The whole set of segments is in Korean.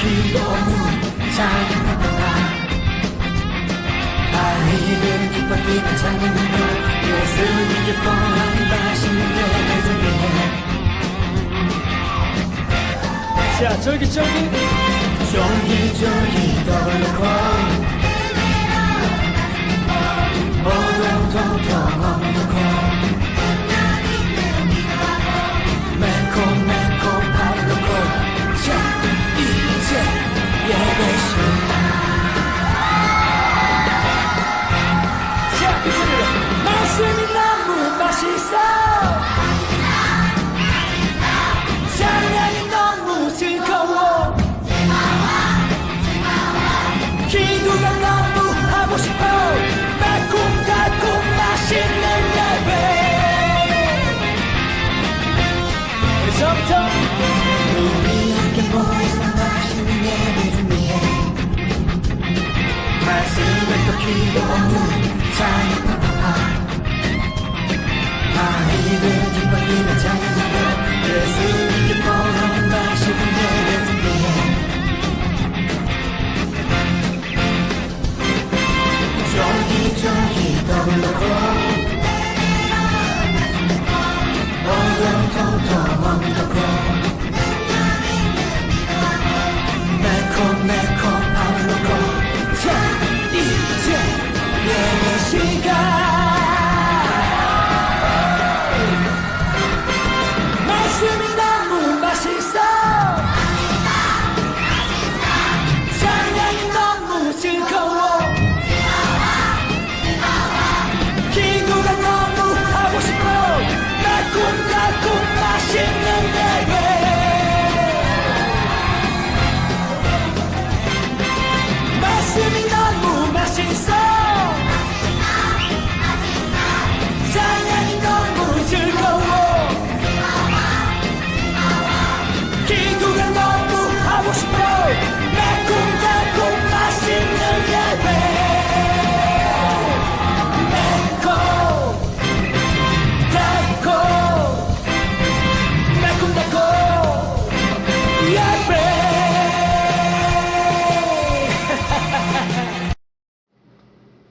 기도 무장입니다. 아이들은 기뻐 뛰는 찬양으로 예수님 기뻐하는 맛있는 예배 준비해. 자, 쫄깃쫄깃 쫄깃쫄깃 떡을 넣고 오동통통 넣고 매콤매콤 밥 넣고 자, 이제 예배 시간. 자, 그 소리로 말씀이 너무 맛있어, 찬양이 너무 즐거워, 기도가 너무 하고 싶어, 매콤달콤 맛있는 예배. 그래서부터 우리 함께 모여서 맛있는 예배 준비해. 말씀을 또 기도 무장해. 아이들은 기뻐 뛰는 찬양으로 예수님 기뻐하는 맛있는 예배 준비해. 쫄깃쫄깃 떡을 넣고 오동통통 넣고 매콤매콤 밥 넣고 자, 이제 예배 시간. 말씀이 너무 맛있어, 찬양이 너무 즐거워, 기도가 너무 하고 싶어, 매콤달콤 맛있는 예배. 말씀이 너무 맛있어, 찬양이 너무 즐거워, 기도가 너무 하고 싶어, 매콤달콤 맛있는 예배.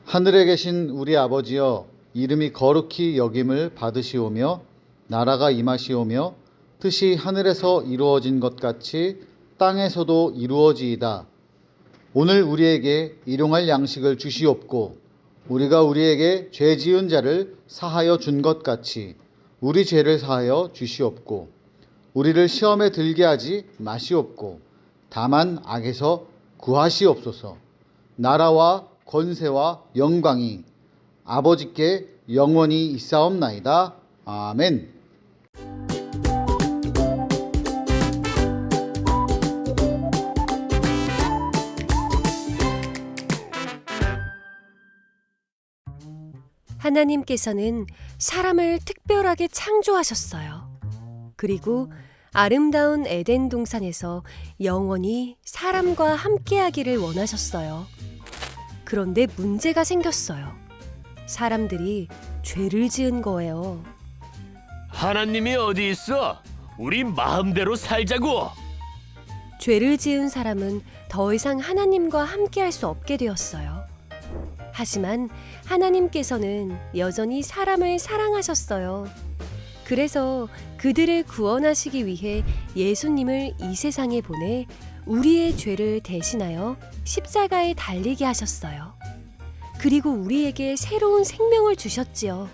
하늘에 계신 우리 아버지여, 이름이 거룩히 여김을 받으시오며 나라가 임하시오며 뜻이 하늘에서 이루어진 것 같이 땅에서도 이루어지이다. 오늘 우리에게 일용할 양식을 주시옵고 우리가 우리에게 죄 지은 자를 사하여 준 것 같이 우리 죄를 사하여 주시옵고 우리를 시험에 들게 하지 마시옵고 다만 악에서 구하시옵소서. 나라와 권세와 영광이 아버지께 영원히 있사옵나이다. 아멘. 하나님께서는 사람을 특별하게 창조하셨어요. 그리고 아름다운 에덴 동산에서 영원히 사람과 함께하기를 원하셨어요. 그런데 문제가 생겼어요. 사람들이 죄를 지은 거예요. 하나님이 어디 있어? 우리 마음대로 살자고. 죄를 지은 사람은 더 이상 하나님과 함께할 수 없게 되었어요. 하지만 하나님께서는 여전히 사람을 사랑하셨어요. 그래서 그들을 구원하시기 위해 예수님을 이 세상에 보내 우리의 죄를 대신하여 십자가에 달리게 하셨어요. 그리고 우리에게 새로운 생명을 주셨지요.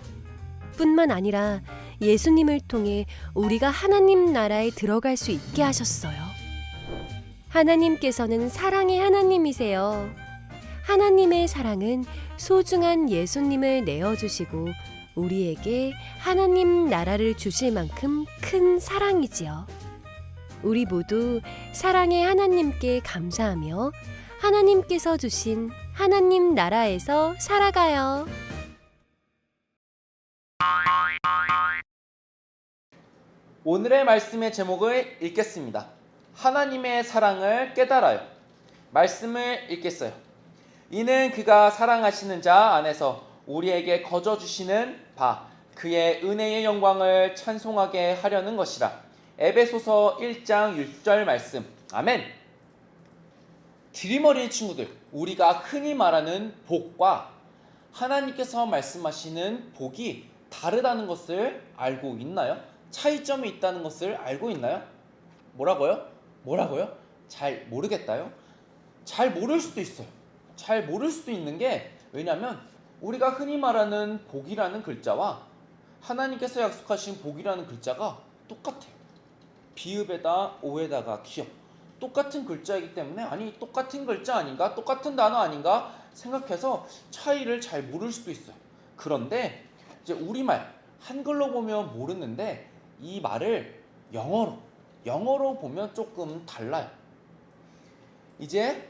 뿐만 아니라 예수님을 통해 우리가 하나님 나라에 들어갈 수 있게 하셨어요. 하나님께서는 사랑의 하나님이세요. 하나님의 사랑은 소중한 예수님을 내어주시고 우리에게 하나님 나라를 주실 만큼 큰 사랑이지요. 우리 모두 사랑의 하나님께 감사하며 하나님께서 주신 하나님 나라에서 살아가요. 오늘의 말씀의 제목을 읽겠습니다. 하나님의 사랑을 깨달아요. 말씀을 읽겠어요. 이는 그가 사랑하시는 자 안에서 우리에게 거저 주시는 바 그의 은혜의 영광을 찬송하게 하려는 것이라. 에베소서 1장 6절 말씀. 아멘. 드림어린 친구들, 우리가 흔히 말하는 복과 하나님께서 말씀하시는 복이 다르다는 것을 알고 있나요? 차이점이 있다는 것을 알고 있나요? 뭐라고요? 잘 모르겠다요? 잘 모를 수도 있어요. 잘 모를 수도 있는 게, 왜냐하면 우리가 흔히 말하는 복이라는 글자와 하나님께서 약속하신 복이라는 글자가 똑같아요. 비읍에다 오에다가 기역, 똑같은 글자이기 때문에 아니 똑같은 글자 아닌가? 똑같은 단어 아닌가? 생각해서 차이를 잘 모를 수도 있어요. 그런데 이제 우리말 한글로 보면 모르는데 이 말을 영어로 보면 조금 달라요. 이제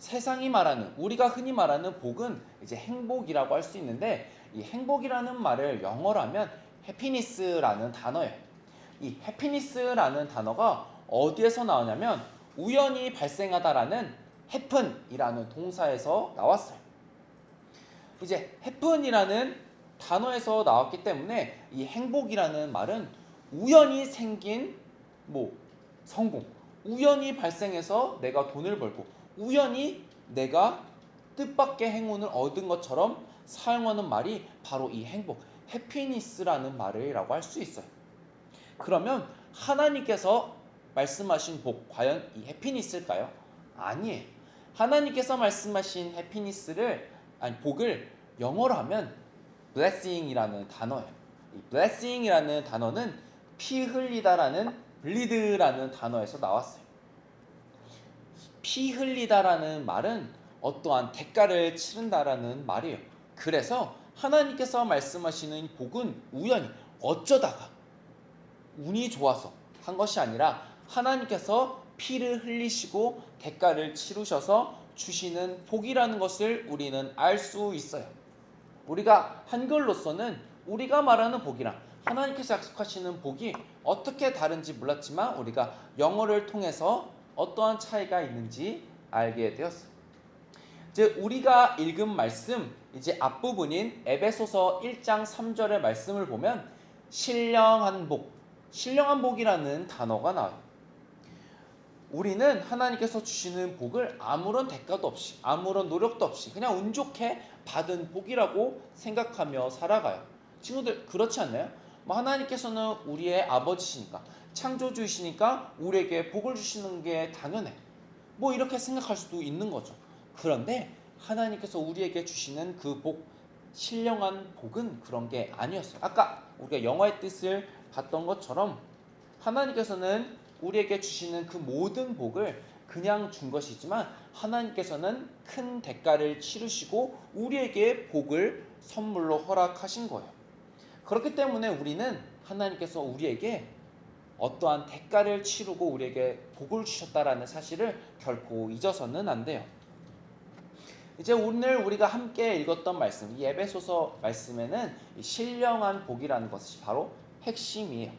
세상이 말하는, 우리가 흔히 말하는 복은 이제 행복이라고 할 수 있는데, 이 행복이라는 말을 영어로 하면 해피니스라는 단어예요. 이 해피니스라는 단어가 어디에서 나오냐면 우연히 발생하다라는 happen이라는 동사에서 나왔어요. 이제 happen이라는 단어에서 나왔기 때문에 이 행복이라는 말은 우연히 생긴 성공, 우연히 발생해서 내가 돈을 벌고 우연히 내가 뜻밖의 행운을 얻은 것처럼 사용하는 말이 바로 이 행복, 해피니스라는 말이라고 할 수 있어요. 그러면 하나님께서 말씀하신 복, 과연 이 해피니스일까요? 아니에요. 하나님께서 말씀하신 복을 영어로 하면 blessing이라는 단어예요. 이 blessing이라는 단어는 피 흘리다라는 bleed라는 단어에서 나왔어요. 피 흘리다라는 말은 어떠한 대가를 치른다라는 말이에요. 그래서 하나님께서 말씀하시는 복은 우연히 어쩌다가 운이 좋아서 한 것이 아니라 하나님께서 피를 흘리시고 대가를 치르셔서 주시는 복이라는 것을 우리는 알 수 있어요. 우리가 한글로서는 우리가 말하는 복이랑 하나님께서 약속하시는 복이 어떻게 다른지 몰랐지만 우리가 영어를 통해서 어떠한 차이가 있는지 알게 되었어요. 이제 우리가 읽은 말씀, 이제 앞부분인 에베소서 1장 3절의 말씀을 보면 신령한 복이라는 단어가 나와요. 우리는 하나님께서 주시는 복을 아무런 대가도 없이, 아무런 노력도 없이 그냥 운 좋게 받은 복이라고 생각하며 살아가요. 친구들, 그렇지 않나요? 하나님께서는 우리의 아버지시니까, 창조주이시니까 우리에게 복을 주시는 게 당연해, 이렇게 생각할 수도 있는 거죠. 그런데 하나님께서 우리에게 주시는 그 복, 신령한 복은 그런 게 아니었어요. 아까 우리가 영어의 뜻을 봤던 것처럼 하나님께서는 우리에게 주시는 그 모든 복을 그냥 준 것이지만 하나님께서는 큰 대가를 치르시고 우리에게 복을 선물로 허락하신 거예요. 그렇기 때문에 우리는 하나님께서 우리에게 어떠한 대가를 치르고 우리에게 복을 주셨다라는 사실을 결코 잊어서는 안 돼요. 이제 오늘 우리가 함께 읽었던 말씀, 이 에베소서 말씀에는 신령한 복이라는 것이 바로 핵심이에요.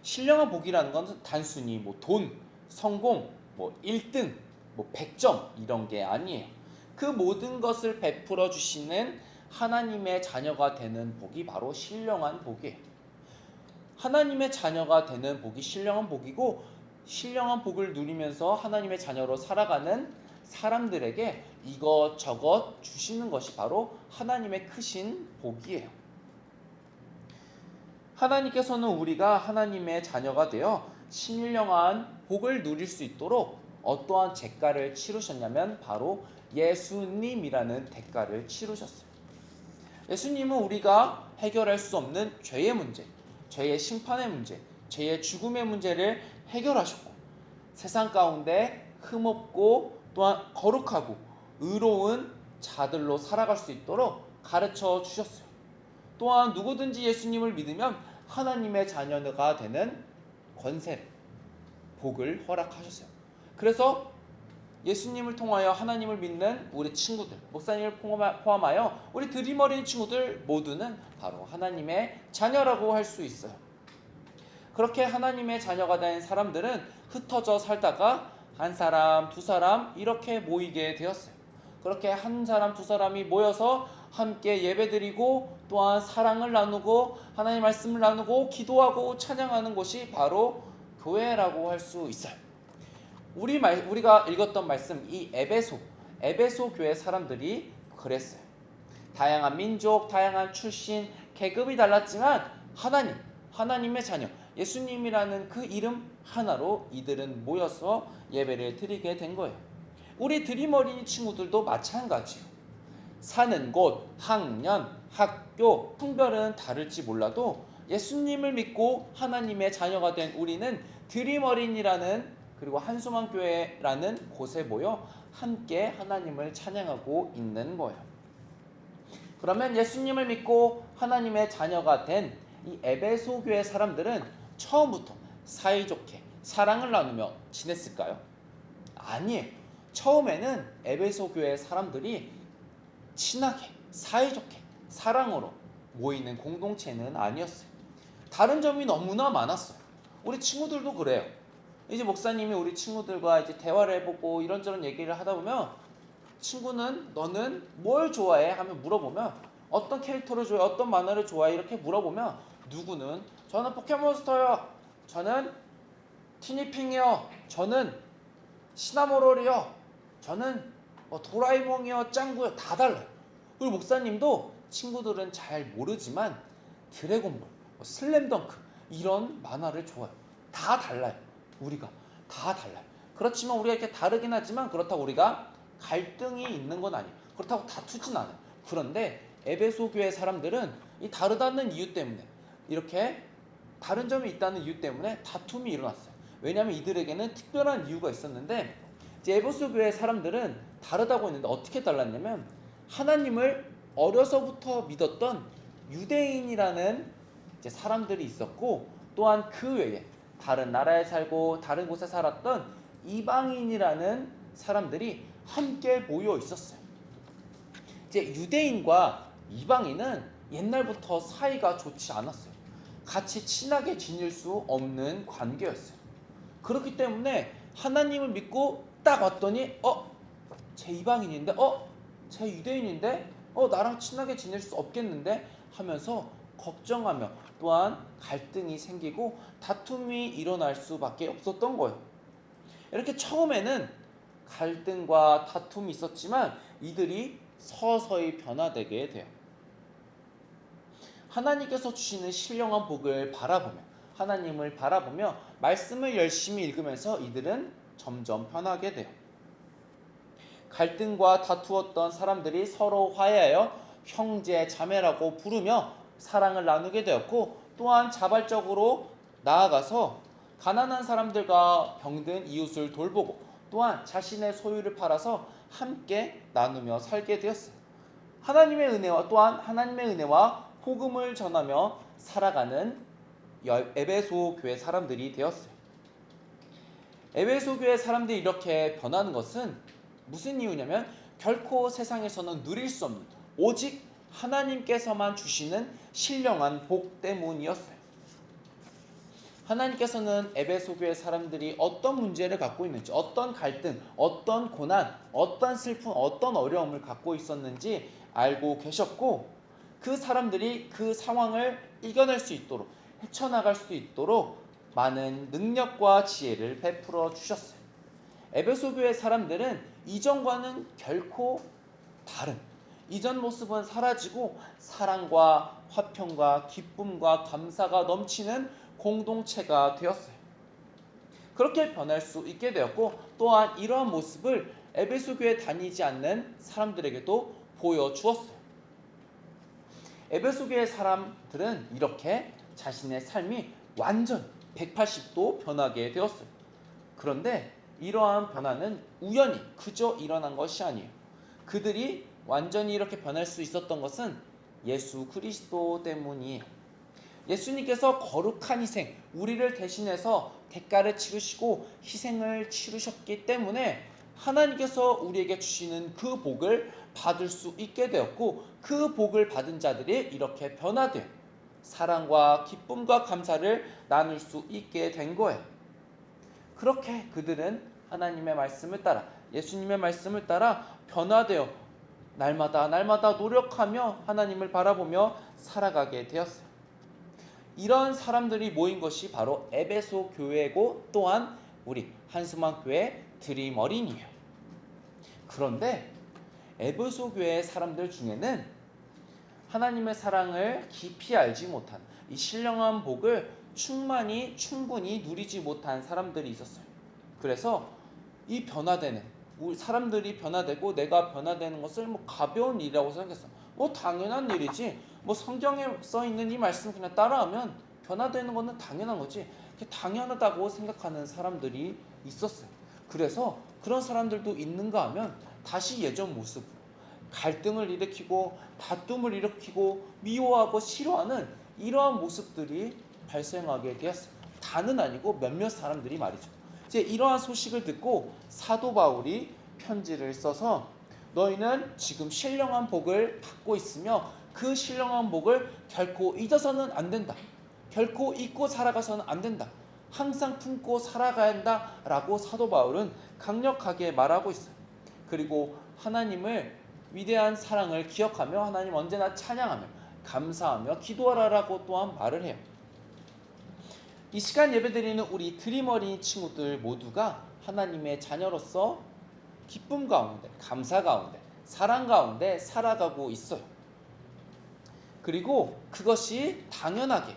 신령한 복이라는 것은 단순히 돈, 성공, 1등, 100점 이런 게 아니에요. 그 모든 것을 베풀어 주시는 하나님의 자녀가 되는 복이 바로 신령한 복이에요. 하나님의 자녀가 되는 복이 신령한 복이고, 신령한 복을 누리면서 하나님의 자녀로 살아가는 사람들에게 이것저것 주시는 것이 바로 하나님의 크신 복이에요. 하나님께서는 우리가 하나님의 자녀가 되어 신령한 복을 누릴 수 있도록 어떠한 대가를 치르셨냐면 바로 예수님이라는 대가를 치르셨어요. 예수님은 우리가 해결할 수 없는 죄의 문제, 죄의 심판의 문제, 죄의 죽음의 문제를 해결하셨고, 세상 가운데 흠없고 또한 거룩하고 의로운 자들로 살아갈 수 있도록 가르쳐 주셨어요. 또한 누구든지 예수님을 믿으면 하나님의 자녀가 되는 권세를, 복을 허락하셨어요. 그래서 예수님을 통하여 하나님을 믿는 우리 친구들, 목사님을 포함하여 우리 드림어린 친구들 모두는 바로 하나님의 자녀라고 할 수 있어요. 그렇게 하나님의 자녀가 된 사람들은 흩어져 살다가 한 사람, 두 사람 이렇게 모이게 되었어요. 그렇게 한 사람, 두 사람이 모여서 함께 예배드리고 또한 사랑을 나누고 하나님의 말씀을 나누고 기도하고 찬양하는 곳이 바로 교회라고 할 수 있어요. 우리가 읽었던 말씀, 이 에베소 교회 사람들이 그랬어요. 다양한 민족, 다양한 출신, 계급이 달랐지만 하나님의 자녀, 예수님이라는 그 이름 하나로 이들은 모여서 예배를 드리게 된 거예요. 우리 드림 어린이 친구들도 마찬가지예요. 사는 곳, 학년, 학교, 성별은 다를지 몰라도 예수님을 믿고 하나님의 자녀가 된 우리는 드림 어린이라는 그리고 한소망 교회라는 곳에 모여 함께 하나님을 찬양하고 있는 거예요. 그러면 예수님을 믿고 하나님의 자녀가 된 이 에베소 교회 사람들은 처음부터 사이좋게 사랑을 나누며 지냈을까요? 아니에요. 처음에는 에베소 교회 사람들이 친하게 사이좋게 사랑으로 모이는 공동체는 아니었어요. 다른 점이 너무나 많았어요. 우리 친구들도 그래요. 이제 목사님이 우리 친구들과 이제 대화를 해보고 이런저런 얘기를 하다 보면 친구는 너는 뭘 좋아해? 하면 물어보면 어떤 캐릭터를 좋아해? 어떤 만화를 좋아해? 이렇게 물어보면 누구는 저는 포켓몬스터요. 저는 티니핑이요. 저는 시나모롤이요. 저는 도라에몽이요. 짱구요. 다 달라요. 우리 목사님도 친구들은 잘 모르지만 드래곤볼, 슬램덩크 이런 만화를 좋아해요. 다 달라요. 우리가 다 달라요. 그렇지만 우리가 이렇게 다르긴 하지만 그렇다고 우리가 갈등이 있는 건 아니에요. 그렇다고 다투진 않아요. 그런데 에베소 교회 사람들은 이 다르다는 이유 때문에 이렇게 다른 점이 있다는 이유 때문에 다툼이 일어났어요. 왜냐하면 이들에게는 특별한 이유가 있었는데 이제 에베소 교회 사람들은 다르다고 했는데 어떻게 달랐냐면 하나님을 어려서부터 믿었던 유대인이라는 이제 사람들이 있었고 또한 그 외에 다른 나라에 살고 다른 곳에 살았던 이방인이라는 사람들이 함께 모여 있었어요. 이제 유대인과 이방인은 옛날부터 사이가 좋지 않았어요. 같이 친하게 지낼 수 없는 관계였어요. 그렇기 때문에 하나님을 믿고 딱 왔더니 쟤 이방인인데 쟤 유대인인데 나랑 친하게 지낼 수 없겠는데 하면서 걱정하며 또한 갈등이 생기고 다툼이 일어날 수밖에 없었던 거예요. 이렇게 처음에는 갈등과 다툼이 있었지만 이들이 서서히 변화되게 돼요. 하나님께서 주시는 신령한 복을 바라보며 하나님을 바라보며 말씀을 열심히 읽으면서 이들은 점점 변하게 돼요. 갈등과 다투었던 사람들이 서로 화해하여 형제 자매라고 부르며 사랑을 나누게 되었고 또한 자발적으로 나아가서 가난한 사람들과 병든 이웃을 돌보고 또한 자신의 소유를 팔아서 함께 나누며 살게 되었어요. 하나님의 은혜와 또한 하나님의 은혜와 복음을 전하며 살아가는 에베소 교회 사람들이 되었어요. 에베소 교회 사람들이 이렇게 변하는 것은 무슨 이유냐면 결코 세상에서는 누릴 수 없는 오직 하나님께서만 주시는 신령한 복 때문이었어요. 하나님께서는 에베소 교회 사람들이 어떤 문제를 갖고 있는지, 어떤 갈등, 어떤 고난, 어떤 슬픔, 어떤 어려움을 갖고 있었는지 알고 계셨고 그 사람들이 그 상황을 이겨낼 수 있도록 헤쳐나갈 수 있도록 많은 능력과 지혜를 베풀어 주셨어요. 에베소 교회 사람들은 이전과는 결코 다른 이전 모습은 사라지고 사랑과 화평과 기쁨과 감사가 넘치는 공동체가 되었어요. 그렇게 변할 수 있게 되었고 또한 이러한 모습을 에베소 교회에 다니지 않는 사람들에게도 보여주었어요. 에베소 교회 사람들은 이렇게 자신의 삶이 완전 180도 변하게 되었어요. 그런데 이러한 변화는 우연히 그저 일어난 것이 아니에요. 그들이 완전히 이렇게 변할 수 있었던 것은 예수 그리스도 때문이에요. 예수님께서 거룩한 희생, 우리를 대신해서 대가를 치르시고 희생을 치르셨기 때문에 하나님께서 우리에게 주시는 그 복을 받을 수 있게 되었고 그 복을 받은 자들이 이렇게 변화되어 사랑과 기쁨과 감사를 나눌 수 있게 된 거예요. 그렇게 그들은 하나님의 말씀을 따라 예수님의 말씀을 따라 변화되어 날마다 노력하며 하나님을 바라보며 살아가게 되었어요. 이런 사람들이 모인 것이 바로 에베소 교회고 또한 우리 한수만 교회 드림 어린이에요. 그런데 에베소 교회 사람들 중에는 하나님의 사랑을 깊이 알지 못한 이 신령한 복을 충분히 누리지 못한 사람들이 있었어요. 그래서 이 변화되는 우리 사람들이 변화되고 내가 변화되는 것을 가벼운 일이라고 생각했어. 당연한 일이지. 성경에 써 있는 이 말씀 그냥 따라하면 변화되는 것은 당연한 거지. 당연하다고 생각하는 사람들이 있었어요. 그래서 그런 사람들도 있는가 하면 다시 예전 모습으로 갈등을 일으키고 다툼을 일으키고 미워하고 싫어하는 이러한 모습들이 발생하게 되었어요. 다는 아니고 몇몇 사람들이 말이죠. 이제 이러한 소식을 듣고 사도 바울이 편지를 써서 너희는 지금 신령한 복을 받고 있으며 그 신령한 복을 결코 잊어서는 안 된다. 결코 잊고 살아가서는 안 된다. 항상 품고 살아가야 한다라고 사도 바울은 강력하게 말하고 있어요. 그리고 하나님을 위대한 사랑을 기억하며 하나님 언제나 찬양하며 감사하며 기도하라라고 또한 말을 해요. 이 시간 예배드리는 우리 드림 어린이 친구들 모두가 하나님의 자녀로서 기쁨 가운데, 감사 가운데, 사랑 가운데 살아가고 있어요. 그리고 그것이 당연하게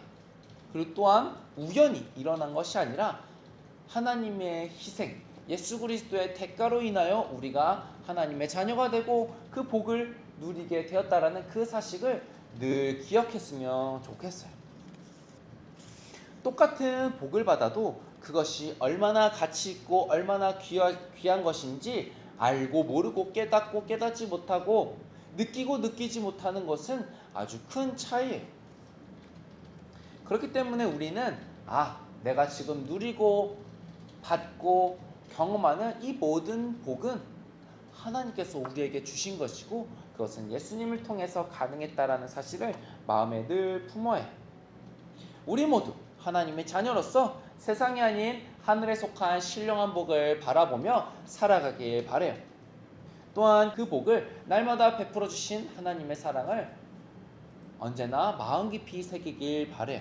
그리고 또한 우연히 일어난 것이 아니라 하나님의 희생, 예수 그리스도의 대가로 인하여 우리가 하나님의 자녀가 되고 그 복을 누리게 되었다라는 그 사실을 늘 기억했으면 좋겠어요. 똑같은 복을 받아도 그것이 얼마나 가치 있고 얼마나 귀한 것인지 알고 모르고 깨닫고 깨닫지 못하고 느끼고 느끼지 못하는 것은 아주 큰 차이예요. 그렇기 때문에 우리는 내가 지금 누리고 받고 경험하는 이 모든 복은 하나님께서 우리에게 주신 것이고 그것은 예수님을 통해서 가능했다라는 사실을 마음에 늘 품어야 해요. 우리 모두 하나님의 자녀로서 세상이 아닌 하늘에 속한 신령한 복을 바라보며 살아가길 바라요. 또한 그 복을 날마다 베풀어 주신 하나님의 사랑을 언제나 마음 깊이 새기길 바라요.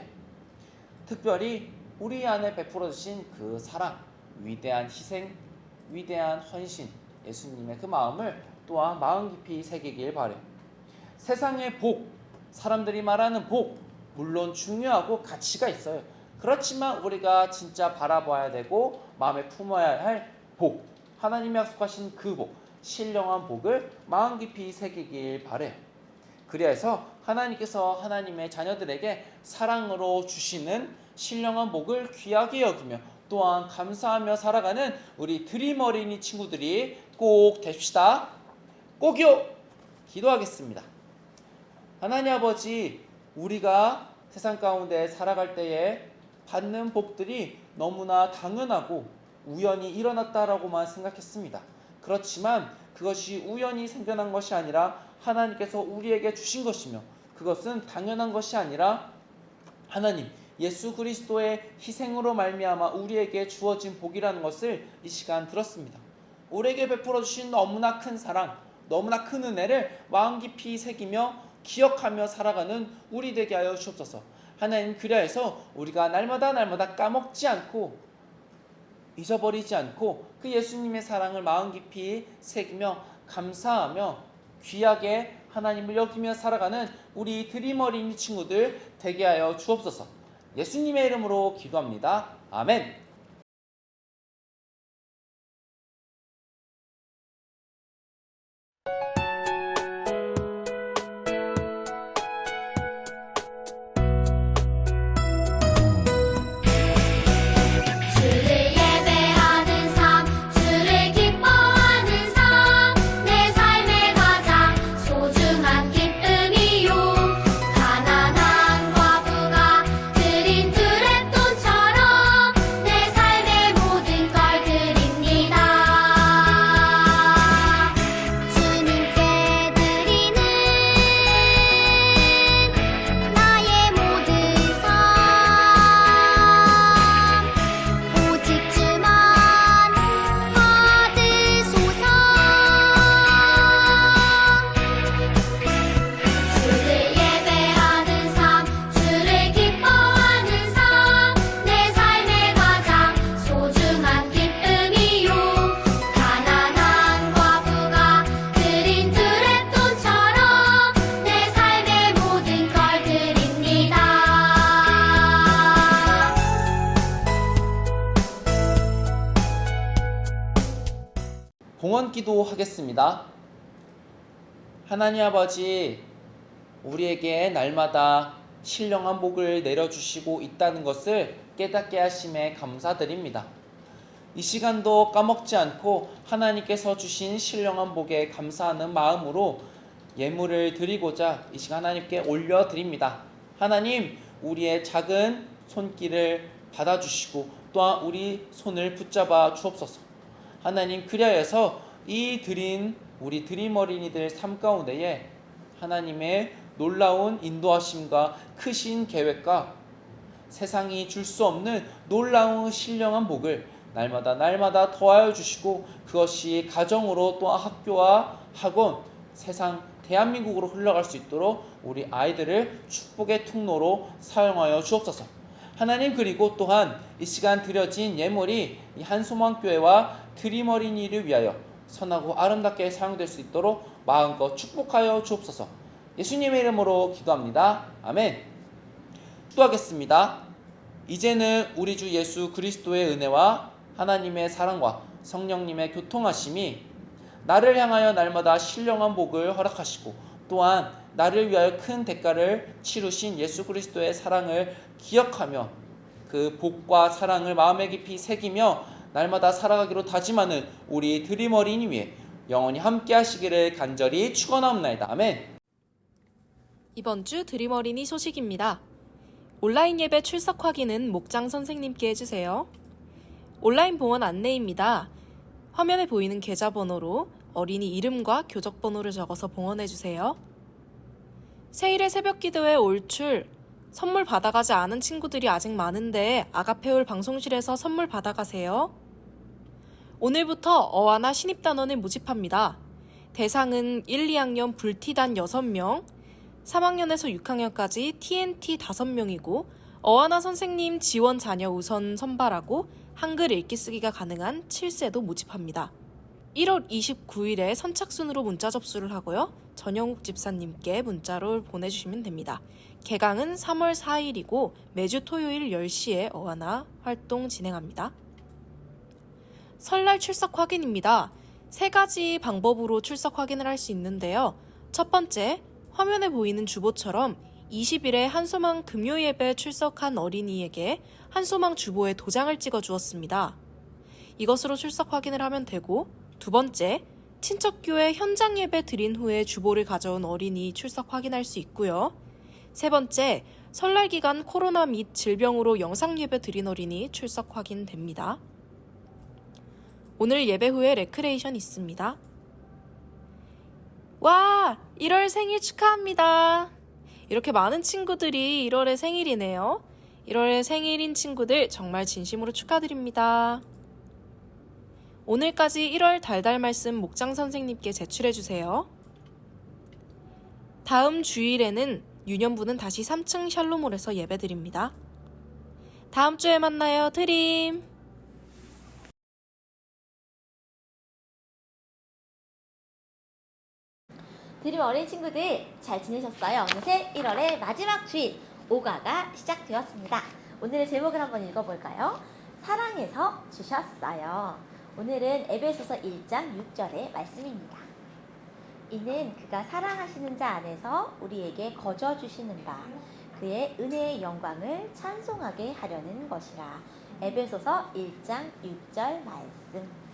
특별히 우리 안에 베풀어 주신 그 사랑, 위대한 희생, 위대한 헌신, 예수님의 그 마음을 또한 마음 깊이 새기길 바라요. 세상의 복, 사람들이 말하는 복, 물론 중요하고 가치가 있어요. 그렇지만 우리가 진짜 바라봐야 되고 마음에 품어야 할 복, 하나님이 약속하신 그 복, 신령한 복을 마음 깊이 새기길 바라요. 그래서 하나님께서 하나님의 자녀들에게 사랑으로 주시는 신령한 복을 귀하게 여기며 또한 감사하며 살아가는 우리 드림 어린이 친구들이 꼭 됩시다. 꼭이요. 기도하겠습니다. 하나님 아버지, 우리가 세상 가운데 살아갈 때에 받는 복들이 너무나 당연하고 우연히 일어났다라고만 생각했습니다. 그렇지만 그것이 우연히 생겨난 것이 아니라 하나님께서 우리에게 주신 것이며 그것은 당연한 것이 아니라 하나님 예수 그리스도의 희생으로 말미암아 우리에게 주어진 복이라는 것을 이 시간 들었습니다. 우리에게 베풀어 주신 너무나 큰 사랑, 너무나 큰 은혜를 마음 깊이 새기며 기억하며 살아가는 우리 되게 하여 주옵소서. 하나님, 그리하여서 우리가 날마다 까먹지 않고 잊어버리지 않고 그 예수님의 사랑을 마음 깊이 새기며 감사하며 귀하게 하나님을 여기며 살아가는 우리 드림 어린이 친구들 되게 하여 주옵소서. 예수님의 이름으로 기도합니다. 아멘. 가난한 과부가 드린 드랩돈처럼 내 봉헌 기도하겠습니다. 하나님 아버지, 우리에게 날마다 신령한 복을 내려주시고 있다는 것을 깨닫게 하심에 감사드립니다. 이 시간도 까먹지 않고 하나님께서 주신 신령한 복에 감사하는 마음으로 예물을 드리고자 이 시간 하나님께 올려드립니다. 하나님, 우리의 작은 손길을 받아주시고 또한 우리 손을 붙잡아 주옵소서. 하나님, 그리하여서 이 드린 우리 드림 어린이들 삶 가운데에 하나님의 놀라운 인도하심과 크신 계획과 세상이 줄 수 없는 놀라운 신령한 복을 날마다 더하여 주시고, 그것이 가정으로 또한 학교와 학원, 세상 대한민국으로 흘러갈 수 있도록 우리 아이들을 축복의 통로로 사용하여 주옵소서. 하나님, 그리고 또한 이 시간 드려진 예물이 이 한소망교회와 드림 어린이를 위하여 선하고 아름답게 사용될 수 있도록 마음껏 축복하여 주옵소서. 예수님의 이름으로 기도합니다. 아멘. 기도하겠습니다. 이제는 우리 주 예수 그리스도의 은혜와 하나님의 사랑과 성령님의 교통하심이 나를 향하여 날마다 신령한 복을 허락하시고, 또한 나를 위하여 큰 대가를 치르신 예수 그리스도의 사랑을 기억하며 그 복과 사랑을 마음에 깊이 새기며 날마다 살아가기로 다짐하는 우리 드림 어린이 위에 영원히 함께 하시기를 간절히 축원하옵나이다. 아멘. 이번 주 드림 어린이 소식입니다. 온라인 예배 출석 확인은 목장 선생님께 해주세요. 온라인 봉헌 안내입니다. 화면에 보이는 계좌번호로 어린이 이름과 교적번호를 적어서 봉헌해주세요. 세일의 새벽기도회 올출, 선물 받아가지 않은 친구들이 아직 많은데 아가페올 방송실에서 선물 받아가세요. 오늘부터 어하나 신입단원을 모집합니다. 대상은 1, 2학년 불티단 6명, 3학년에서 6학년까지 TNT 5명이고 어하나 선생님 지원 자녀 우선 선발하고 한글 읽기 쓰기가 가능한 7세도 모집합니다. 1월 29일에 선착순으로 문자 접수를 하고요. 전영욱 집사님께 문자로 보내주시면 됩니다. 개강은 3월 4일이고 매주 토요일 10시에 어하나 활동 진행합니다. 설날 출석 확인입니다. 3가지 방법으로 출석 확인을 할 수 있는데요. 첫 번째, 화면에 보이는 주보처럼 20일에 한소망 금요예배 출석한 어린이에게 한소망 주보에 도장을 찍어 주었습니다. 이것으로 출석 확인을 하면 되고, 두 번째, 친척교회 현장 예배 드린 후에 주보를 가져온 어린이 출석 확인할 수 있고요. 세 번째, 설날 기간 코로나 및 질병으로 영상 예배 드린 어린이 출석 확인됩니다. 오늘 예배 후에 레크레이션 있습니다. 와! 1월 생일 축하합니다. 이렇게 많은 친구들이 1월에 생일이네요. 1월에 생일인 친구들 정말 진심으로 축하드립니다. 오늘까지 1월 달달 말씀 목장 선생님께 제출해주세요. 다음 주일에는 유년부는 다시 3층 샬롬홀에서 예배드립니다. 다음 주에 만나요. 드림! 드림 어린 친구들 잘 지내셨어요? 어느새 1월의 마지막 주일 오가가 시작되었습니다. 오늘의 제목을 한번 읽어볼까요? 사랑해서 주셨어요. 오늘은 에베소서 1장 6절의 말씀입니다. 이는 그가 사랑하시는 자 안에서 우리에게 거저 주시는 바 그의 은혜의 영광을 찬송하게 하려는 것이라. 에베소서 1장 6절 말씀.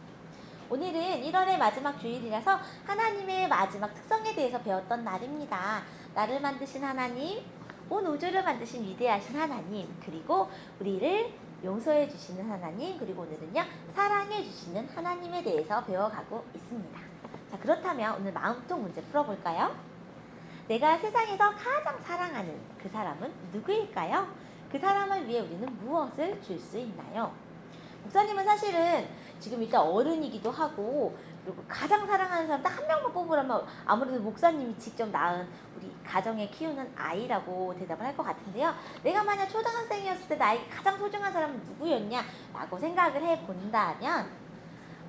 오늘은 1월의 마지막 주일이라서 하나님의 마지막 특성에 대해서 배웠던 날입니다. 나를 만드신 하나님, 온 우주를 만드신 위대하신 하나님, 그리고 우리를 용서해 주시는 하나님, 그리고 오늘은요 사랑해 주시는 하나님에 대해서 배워가고 있습니다. 자, 그렇다면 오늘 마음통 문제 풀어볼까요? 내가 세상에서 가장 사랑하는 그 사람은 누구일까요? 그 사람을 위해 우리는 무엇을 줄 수 있나요? 목사님은 사실은 지금 일단 어른이기도 하고, 그리고 가장 사랑하는 사람 딱 한 명만 뽑으라면 아무래도 목사님이 직접 낳은 우리 가정에 키우는 아이라고 대답을 할 것 같은데요. 내가 만약 초등학생이었을 때 나에게 가장 소중한 사람은 누구였냐 라고 생각을 해본다면,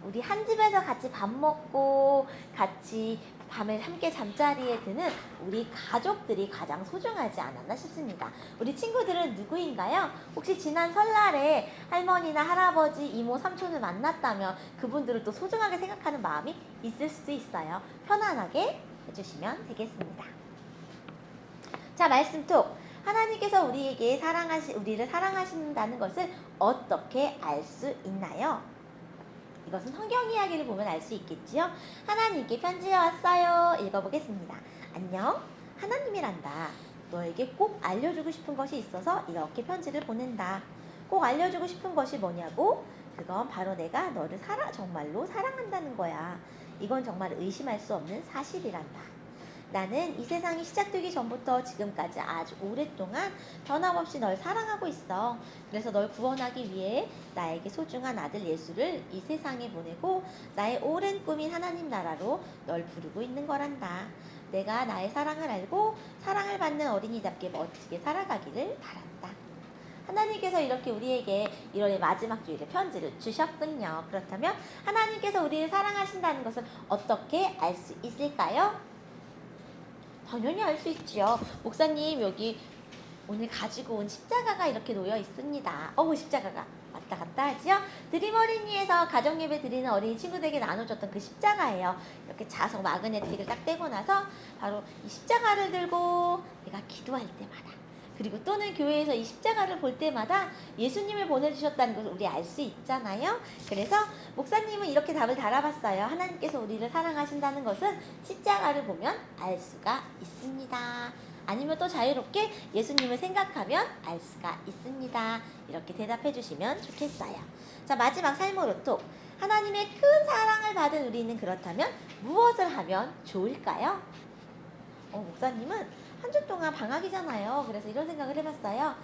우리 한 집에서 같이 밥 먹고 같이 밤에 함께 잠자리에 드는 우리 가족들이 가장 소중하지 않았나 싶습니다. 우리 친구들은 누구인가요? 혹시 지난 설날에 할머니나 할아버지, 이모, 삼촌을 만났다면 그분들을 또 소중하게 생각하는 마음이 있을 수도 있어요. 편안하게 해주시면 되겠습니다. 자, 말씀톡. 하나님께서 우리를 사랑하신다는 것을 어떻게 알 수 있나요? 이것은 성경 이야기를 보면 알 수 있겠지요. 하나님께 편지해 왔어요. 읽어보겠습니다. 안녕, 하나님이란다. 너에게 꼭 알려주고 싶은 것이 있어서 이렇게 편지를 보낸다. 꼭 알려주고 싶은 것이 뭐냐고? 그건 바로 내가 너를 정말로 사랑한다는 거야. 이건 정말 의심할 수 없는 사실이란다. 나는 이 세상이 시작되기 전부터 지금까지 아주 오랫동안 변함없이 널 사랑하고 있어. 그래서 널 구원하기 위해 나에게 소중한 아들 예수를 이 세상에 보내고 나의 오랜 꿈인 하나님 나라로 널 부르고 있는 거란다. 내가 나의 사랑을 알고 사랑을 받는 어린이답게 멋지게 살아가기를 바란다. 하나님께서 이렇게 우리에게 1월의 마지막 주일에 편지를 주셨군요. 그렇다면 하나님께서 우리를 사랑하신다는 것을 어떻게 알 수 있을까요? 당연히 알 수 있지요. 목사님, 여기 오늘 가지고 온 십자가가 이렇게 놓여 있습니다. 십자가가 왔다 갔다 하지요. 드림 어린이에서 가정 예배 드리는 어린이 친구들에게 나눠줬던 그 십자가예요. 이렇게 자석 마그네틱을 딱 떼고 나서 바로 이 십자가를 들고 내가 기도할 때마다, 그리고 또는 교회에서 이 십자가를 볼 때마다 예수님을 보내주셨다는 것을 우리 알 수 있잖아요. 그래서 목사님은 이렇게 답을 달아봤어요. 하나님께서 우리를 사랑하신다는 것은 십자가를 보면 알 수가 있습니다. 아니면 또 자유롭게 예수님을 생각하면 알 수가 있습니다. 이렇게 대답해 주시면 좋겠어요. 자, 마지막 삶으로톡. 하나님의 큰 사랑을 받은 우리는 그렇다면 무엇을 하면 좋을까요? 목사님은 한 주 동안 방학이잖아요. 그래서 이런 생각을 해봤어요.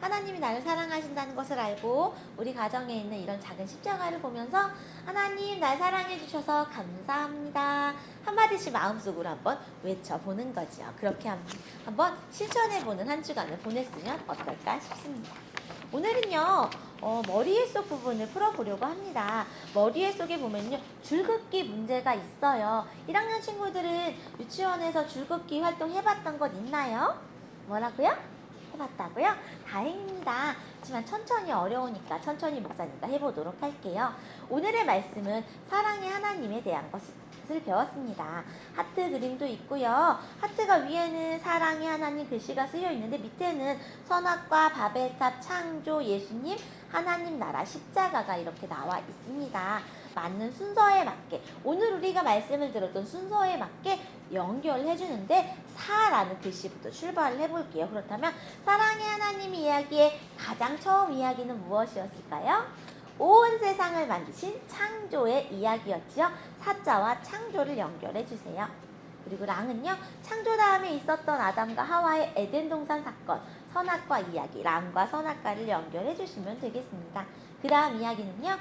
하나님이 나를 사랑하신다는 것을 알고 우리 가정에 있는 이런 작은 십자가를 보면서 하나님 날 사랑해 주셔서 감사합니다 한마디씩 마음속으로 한번 외쳐보는 거죠. 그렇게 한번 실천해보는 한 주간을 보냈으면 어떨까 싶습니다. 오늘은요 머리의 속 부분을 풀어보려고 합니다. 머리의 속에 보면요 줄긋기 문제가 있어요. 1학년 친구들은 유치원에서 줄긋기 활동 해봤던 것 있나요? 뭐라고요? 해봤다고요? 다행입니다. 하지만 천천히 어려우니까 천천히 목사님과 해보도록 할게요. 오늘의 말씀은 사랑의 하나님에 대한 것을 배웠습니다. 하트 그림도 있고요. 하트가 위에는 사랑의 하나님 글씨가 쓰여 있는데 밑에는 선악과 바벨탑, 창조, 예수님, 하나님 나라, 십자가가 이렇게 나와 있습니다. 맞는 순서에 맞게, 오늘 우리가 말씀을 들었던 순서에 맞게 연결해 주는데 사라는 글씨부터 출발을 해볼게요. 그렇다면 사랑의 하나님 이야기의 가장 처음 이야기는 무엇이었을까요? 온 세상을 만드신 창조의 이야기였지요. 사자와 창조를 연결해 주세요. 그리고 랑은요, 창조 다음에 있었던 아담과 하와의 에덴 동산 사건, 선악과 이야기, 랑과 선악과를 연결해 주시면 되겠습니다. 그 다음 이야기는요,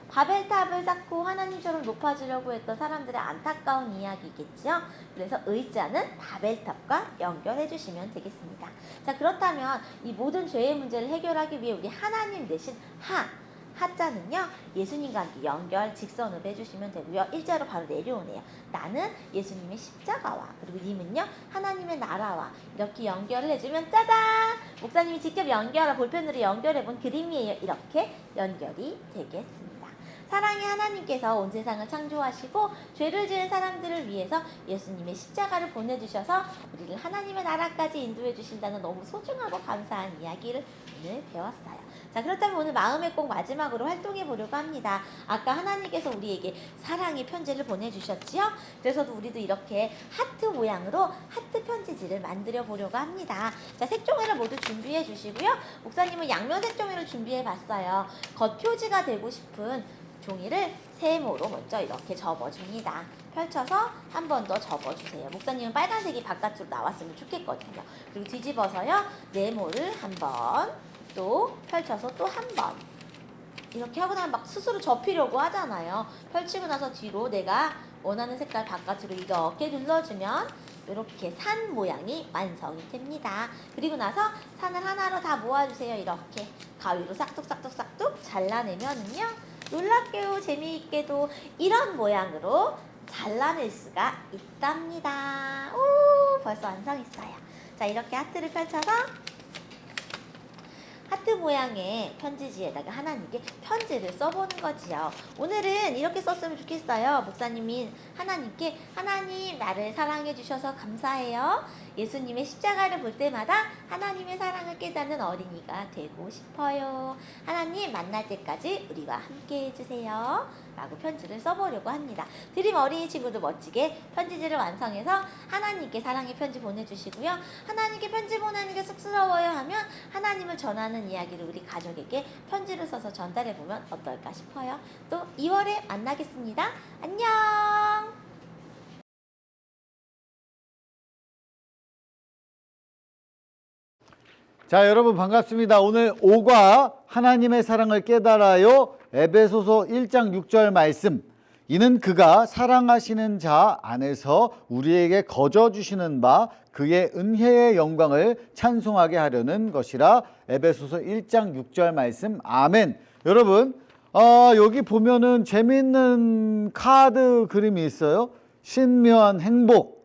바벨탑을 쌓고 하나님처럼 높아지려고 했던 사람들의 안타까운 이야기겠죠. 그래서 의자는 바벨탑과 연결해 주시면 되겠습니다. 자, 그렇다면 이 모든 죄의 문제를 해결하기 위해 우리 하나님 대신 하자는요 예수님과 함께 연결 직선으로 해주시면 되고요. 일자로 바로 내려오네요. 나는 예수님의 십자가와, 그리고 님은요 하나님의 나라와 이렇게 연결을 해주면 짜잔! 목사님이 직접 볼펜으로 연결해본 그림이에요. 이렇게 연결이 되겠습니다. 사랑의 하나님께서 온 세상을 창조하시고 죄를 지은 사람들을 위해서 예수님의 십자가를 보내주셔서 우리를 하나님의 나라까지 인도해 주신다는 너무 소중하고 감사한 이야기를 오늘 배웠어요. 자, 그렇다면 오늘 마음의 꼭 마지막으로 활동해 보려고 합니다. 아까 하나님께서 우리에게 사랑의 편지를 보내주셨지요? 그래서 우리도 이렇게 하트 모양으로 하트 편지지를 만들어 보려고 합니다. 자, 색종이를 모두 준비해 주시고요. 목사님은 양면 색종이를 준비해 봤어요. 겉표지가 되고 싶은 종이를 세모로 먼저 이렇게 접어줍니다. 펼쳐서 한 번 더 접어주세요. 목사님은 빨간색이 바깥으로 나왔으면 좋겠거든요. 그리고 뒤집어서요. 네모를 한 번, 또 펼쳐서 또 한 번. 이렇게 하고 나면 막 스스로 접히려고 하잖아요. 펼치고 나서 뒤로 내가 원하는 색깔 바깥으로 이렇게 눌러주면 이렇게 산 모양이 완성이 됩니다. 그리고 나서 산을 하나로 다 모아주세요. 이렇게 가위로 싹둑싹둑싹둑 잘라내면은요. 놀랍게도 재미있게도 이런 모양으로 잘라낼 수가 있답니다. 오, 벌써 완성했어요. 자, 이렇게 하트를 펼쳐서 하트 모양의 편지지에다가 하나님께 편지를 써보는 거지요. 오늘은 이렇게 썼으면 좋겠어요. 목사님이 하나님께 하나님 나를 사랑해 주셔서 감사해요. 예수님의 십자가를 볼 때마다 하나님의 사랑을 깨닫는 어린이가 되고 싶어요. 하나님 만날 때까지 우리와 함께 해주세요. 라고 편지를 써보려고 합니다. 드림 어린이 친구도 멋지게 편지지를 완성해서 하나님께 사랑의 편지 보내주시고요. 하나님께 편지 보내는 게 쑥스러워요 하면 하나님을 전하는 이야기를 우리 가족에게 편지를 써서 전달해보면 어떨까 싶어요. 또 2월에 만나겠습니다. 안녕. 자, 여러분 반갑습니다. 오늘 5과 하나님의 사랑을 깨달아요. 에베소서 1장 6절 말씀. 이는 그가 사랑하시는 자 안에서 우리에게 거저 주시는 바 그의 은혜의 영광을 찬송하게 하려는 것이라. 에베소서 1장 6절 말씀. 아멘. 여러분, 여기 보면은 재미있는 카드 그림이 있어요. 신묘한 행복.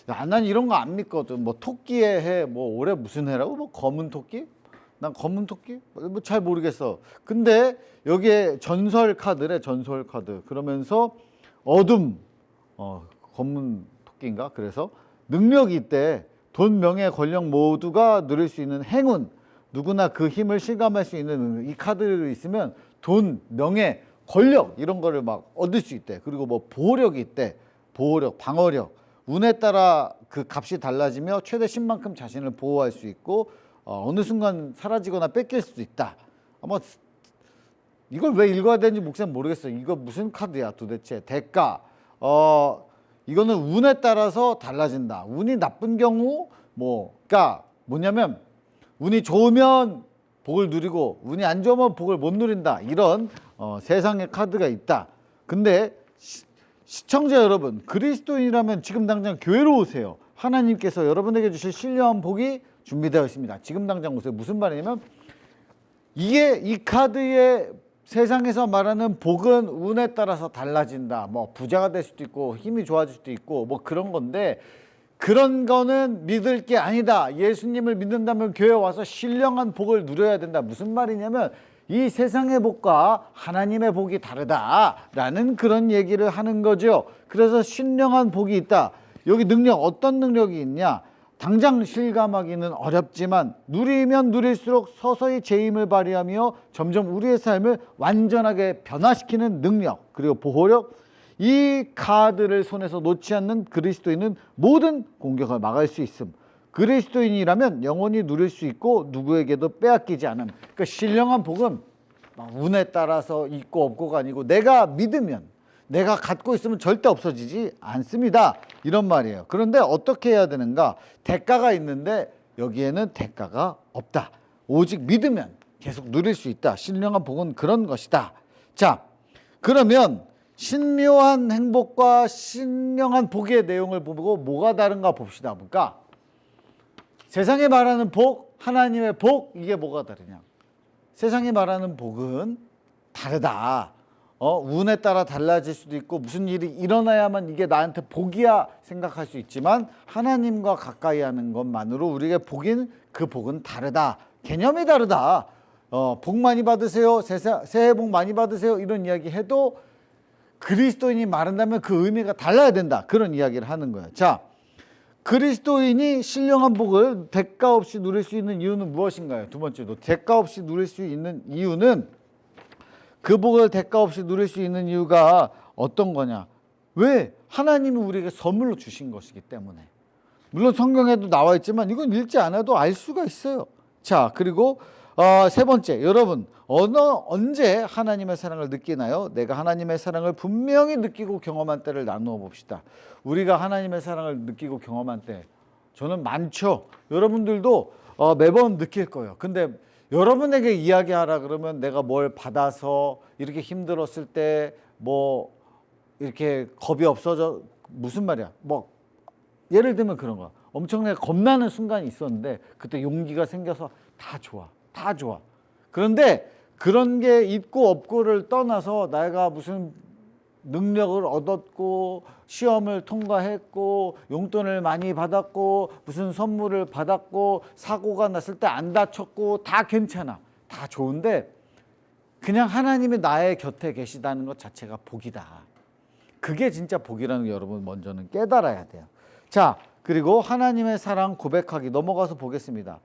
야, 난 이런 거 안 믿거든. 뭐 토끼의 해, 뭐 올해 무슨 해라고? 뭐 검은 토끼? 난 검은 토끼? 뭐 잘 모르겠어. 근데 여기에 전설 카드래, 전설 카드. 그러면서 어둠, 검은 토끼인가? 그래서 능력이 있대. 돈, 명예, 권력 모두가 누릴 수 있는 행운. 누구나 그 힘을 실감할 수 있는 이 카드를 있으면 돈, 명예, 권력 이런 거를 막 얻을 수 있대. 그리고 뭐 보호력이 있대. 보호력, 방어력. 운에 따라 그 값이 달라지며 최대 10만큼 자신을 보호할 수 있고 어느 순간 사라지거나 뺏길 수도 있다. 아마 이걸 왜 읽어야 되는지 목사님 모르겠어요. 이거 무슨 카드야 도대체. 대가. 이거는 운에 따라서 달라진다. 운이 나쁜 경우 그러니까 뭐냐면 운이 좋으면 복을 누리고 운이 안 좋으면 복을 못 누린다. 이런 세상의 카드가 있다. 근데 시청자 여러분, 그리스도인이라면 지금 당장 교회로 오세요. 하나님께서 여러분에게 주실 신령한 복이 준비되어 있습니다. 지금 당장 오세요. 무슨 말이냐면 이게 이 카드의 세상에서 말하는 복은 운에 따라서 달라진다. 뭐 부자가 될 수도 있고 힘이 좋아질 수도 있고 뭐 그런 건데 그런 거는 믿을 게 아니다. 예수님을 믿는다면 교회 와서 신령한 복을 누려야 된다. 무슨 말이냐면 이 세상의 복과 하나님의 복이 다르다라는 그런 얘기를 하는 거죠. 그래서 신령한 복이 있다. 여기 능력, 어떤 능력이 있냐? 당장 실감하기는 어렵지만 누리면 누릴수록 서서히 제 힘을 발휘하며 점점 우리의 삶을 완전하게 변화시키는 능력, 그리고 보호력. 이 카드를 손에서 놓지 않는 그리스도인은 모든 공격을 막을 수 있음. 그리스도인이라면 영원히 누릴 수 있고 누구에게도 빼앗기지 않음. 그러니까 신령한 복은 운에 따라서 있고 없고가 아니고 내가 믿으면, 내가 갖고 있으면 절대 없어지지 않습니다. 이런 말이에요. 그런데 어떻게 해야 되는가? 대가가 있는데 여기에는 대가가 없다. 오직 믿으면 계속 누릴 수 있다. 신령한 복은 그런 것이다. 자, 그러면 신묘한 행복과 신령한 복의 내용을 보고 뭐가 다른가 봅시다. 그러니까 세상에 말하는 복, 하나님의 복, 이게 뭐가 다르냐? 세상에 말하는 복은 다르다. 운에 따라 달라질 수도 있고 무슨 일이 일어나야만 이게 나한테 복이야 생각할 수 있지만 하나님과 가까이 하는 것만으로 우리에게 복인 그 복은 다르다. 개념이 다르다. 복 많이 받으세요. 새해 복 많이 받으세요. 이런 이야기 해도 그리스도인이 말한다면 그 의미가 달라야 된다. 그런 이야기를 하는 거예요. 자, 그리스도인이 신령한 복을 대가 없이 누릴 수 있는 이유는 무엇인가요? 두 번째로 대가 없이 누릴 수 있는 이유는 그 복을 대가 없이 누릴 수 있는 이유가 어떤 거냐? 왜? 하나님이 우리에게 선물로 주신 것이기 때문에. 물론 성경에도 나와 있지만 이건 읽지 않아도 알 수가 있어요. 자, 그리고 세 번째, 여러분 언제 하나님의 사랑을 느끼나요? 내가 하나님의 사랑을 분명히 느끼고 경험한 때를 나누어 봅시다. 우리가 하나님의 사랑을 느끼고 경험한 때 저는 많죠. 여러분들도 매번 느낄 거예요. 근데 여러분에게 이야기하라 그러면 내가 뭘 받아서 이렇게 힘들었을 때 뭐 이렇게 겁이 없어져, 무슨 말이야? 뭐 예를 들면 그런 거. 엄청나게 겁나는 순간이 있었는데 그때 용기가 생겨서 다 좋아. 다 좋아. 그런데 그런 게 있고 없고를 떠나서 내가 무슨 능력을 얻었고 시험을 통과했고 용돈을 많이 받았고 무슨 선물을 받았고 사고가 났을 때 안 다쳤고 다 괜찮아. 다 좋은데 그냥 하나님이 나의 곁에 계시다는 것 자체가 복이다. 그게 진짜 복이라는 거 여러분 먼저는 깨달아야 돼요. 자, 그리고 하나님의 사랑 고백하기 넘어가서 보겠습니다.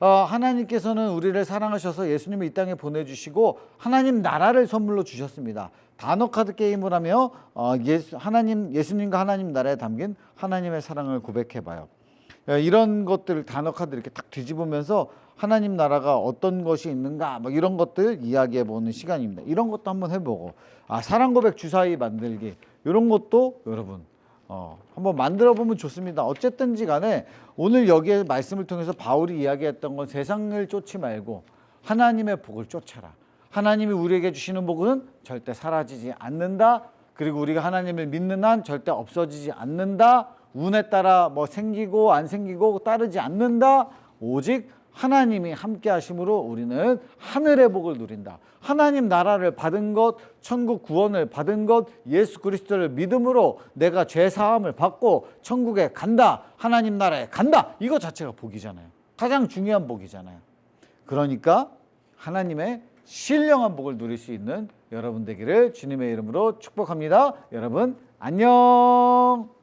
하나님께서는 우리를 사랑하셔서 예수님을 이 땅에 보내주시고 하나님 나라를 선물로 주셨습니다. 단어 카드 게임을 하며 예수님과 하나님 나라에 담긴 하나님의 사랑을 고백해봐요. 이런 것들 단어 카드 이렇게 딱 뒤집으면서 하나님 나라가 어떤 것이 있는가 막 이런 것들 이야기해보는 시간입니다. 이런 것도 한번 해보고 사랑 고백 주사위 만들기 이런 것도 여러분 한번 만들어 보면 좋습니다. 어쨌든지 간에 오늘 여기에 말씀을 통해서 바울이 이야기했던 건 세상을 쫓지 말고 하나님의 복을 쫓아라. 하나님이 우리에게 주시는 복은 절대 사라지지 않는다. 그리고 우리가 하나님을 믿는 한 절대 없어지지 않는다. 운에 따라 뭐 생기고 안 생기고 따르지 않는다. 오직 하나님이 함께 하심으로 우리는 하늘의 복을 누린다. 하나님 나라를 받은 것, 천국 구원을 받은 것, 예수 그리스도를 믿음으로 내가 죄 사함을 받고 천국에 간다. 하나님 나라에 간다. 이거 자체가 복이잖아요. 가장 중요한 복이잖아요. 그러니까 하나님의 신령한 복을 누릴 수 있는 여러분 되기를 주님의 이름으로 축복합니다. 여러분 안녕.